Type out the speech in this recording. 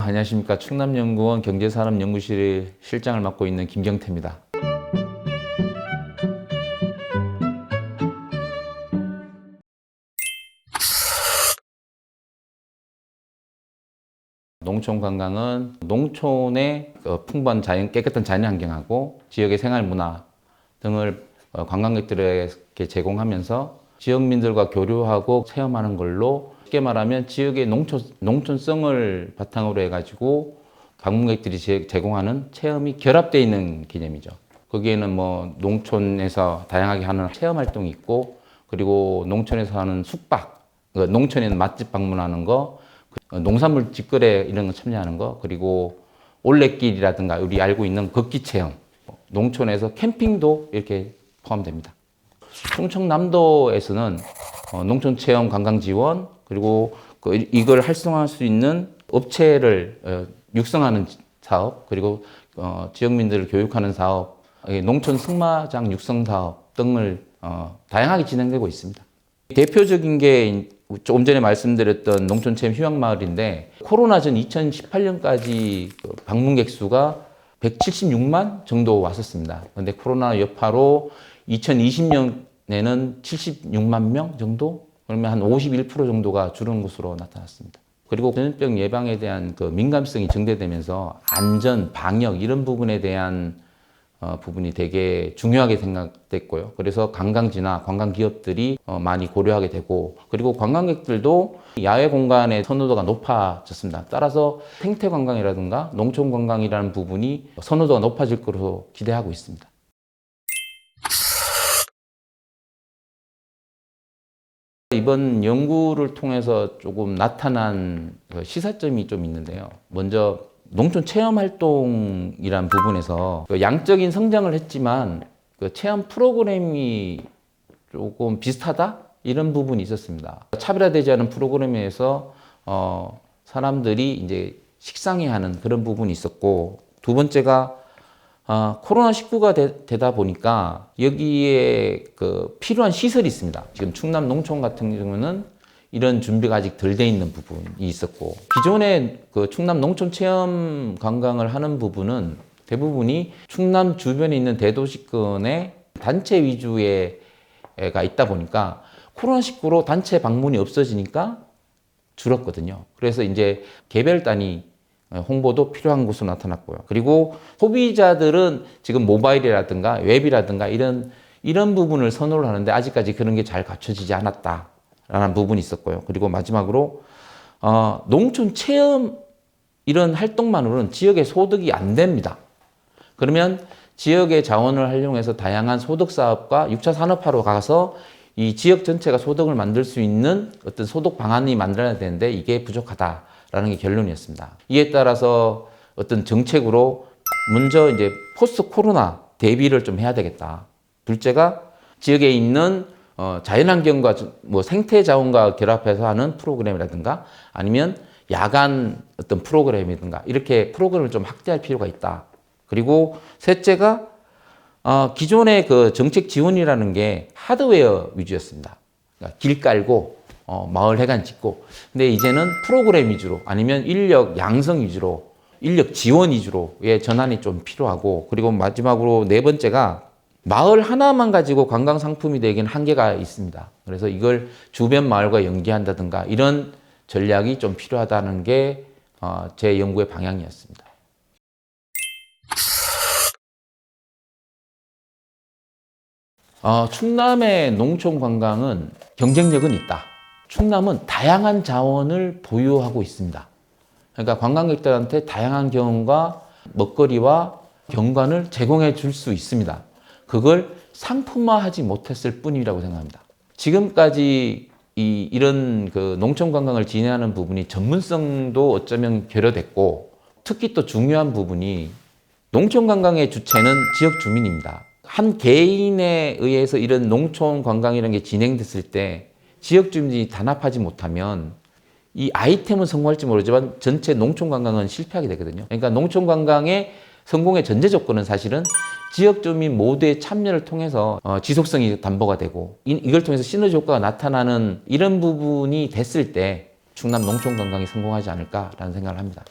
안녕하십니까. 충남연구원 경제산업연구실 실장을 맡고 있는 김경태입니다. 농촌 관광은 농촌의 풍부한 깨끗한 자연 환경하고 지역의 생활 문화 등을 관광객들에게 제공하면서 지역민들과 교류하고 체험하는 걸로, 쉽게 말하면 지역의 농촌성을 바탕으로 해가지고 방문객들이 제공하는 체험이 결합되어 있는 개념이죠. 거기에는 뭐 농촌에서 다양하게 하는 체험 활동이 있고, 그리고 농촌에서 하는 숙박, 농촌에는 맛집 방문하는 거, 농산물 직거래 이런 거 참여하는 거, 그리고 올레길이라든가 우리 알고 있는 걷기 체험, 농촌에서 캠핑도 이렇게 포함됩니다. 충청남도에서는 농촌 체험 관광 지원, 그리고 이걸 활성화할 수 있는 업체를 육성하는 사업, 그리고 지역민들을 교육하는 사업, 농촌 승마장 육성 사업 등을 다양하게 진행되고 있습니다. 대표적인 게 조금 전에 말씀드렸던 농촌 체험 휴양마을인데, 코로나 전 2018년까지 방문객 수가 176만 정도 왔었습니다. 그런데 코로나 여파로 2020년에는 76만 명 정도? 그러면 한 51% 정도가 줄은 것으로 나타났습니다. 그리고 전염병 예방에 대한 민감성이 증대되면서 안전, 방역 이런 부분에 대한 부분이 되게 중요하게 생각됐고요. 그래서 관광지나 관광기업들이 많이 고려하게 되고, 그리고 관광객들도 야외 공간의 선호도가 높아졌습니다. 따라서 생태관광이라든가 농촌관광이라는 부분이 선호도가 높아질 것으로 기대하고 있습니다. 이번 연구를 통해서 조금 나타난 시사점이 좀 있는데요. 먼저 농촌 체험 활동이란 부분에서 양적인 성장을 했지만 체험 프로그램이 조금 비슷하다? 이런 부분이 있었습니다. 차별화되지 않은 프로그램에서 사람들이 이제 식상해하는 그런 부분이 있었고, 두 번째가 코로나19가 되다 보니까 여기에 필요한 시설이 있습니다. 지금 충남 농촌 같은 경우는 이런 준비가 아직 덜 돼 있는 부분이 있었고, 기존에 충남 농촌 체험 관광을 하는 부분은 대부분이 충남 주변에 있는 대도시권의 단체 위주가 있다 보니까 코로나19로 단체 방문이 없어지니까 줄었거든요. 그래서 이제 개별 단위 홍보도 필요한 것으로 나타났고요. 그리고 소비자들은 지금 모바일이라든가 웹이라든가 이런 부분을 선호를 하는데 아직까지 그런 게 잘 갖춰지지 않았다라는 부분이 있었고요. 그리고 마지막으로 농촌 체험 이런 활동만으로는 지역의 소득이 안 됩니다. 그러면 지역의 자원을 활용해서 다양한 소득 사업과 6차 산업화로 가서 이 지역 전체가 소득을 만들 수 있는 어떤 소득 방안이 만들어야 되는데 이게 부족하다라는 게 결론이었습니다. 이에 따라서 어떤 정책으로 먼저 이제 포스트 코로나 대비를 좀 해야 되겠다. 둘째가 지역에 있는 자연환경과 뭐 생태 자원과 결합해서 하는 프로그램이라든가 아니면 야간 어떤 프로그램이든가 이렇게 프로그램을 좀 확대할 필요가 있다. 그리고 셋째가 기존의 정책 지원이라는 게 하드웨어 위주였습니다. 그러니까 길 깔고 마을 해관 짓고, 근데 이제는 프로그램 위주로 아니면 인력 양성 위주로, 인력 지원 위주로의 전환이 좀 필요하고, 그리고 마지막으로 네 번째가 마을 하나만 가지고 관광 상품이 되기는 한계가 있습니다. 그래서 이걸 주변 마을과 연계한다든가 이런 전략이 좀 필요하다는 게 제 연구의 방향이었습니다. 충남의 농촌 관광은 경쟁력은 있다. 충남은 다양한 자원을 보유하고 있습니다. 그러니까 관광객들한테 다양한 경험과 먹거리와 경관을 제공해 줄 수 있습니다. 그걸 상품화하지 못했을 뿐이라고 생각합니다. 지금까지 이런 농촌 관광을 진행하는 부분이 전문성도 어쩌면 결여됐고, 특히 또 중요한 부분이 농촌 관광의 주체는 지역 주민입니다. 한 개인에 의해서 이런 농촌 관광이라는 게 진행됐을 때 지역 주민이 단합하지 못하면 이 아이템은 성공할지 모르지만 전체 농촌 관광은 실패하게 되거든요. 그러니까 농촌 관광의 성공의 전제 조건은 사실은 지역 주민 모두의 참여를 통해서 지속성이 담보가 되고, 이걸 통해서 시너지 효과가 나타나는 이런 부분이 됐을 때 충남 농촌 관광이 성공하지 않을까라는 생각을 합니다.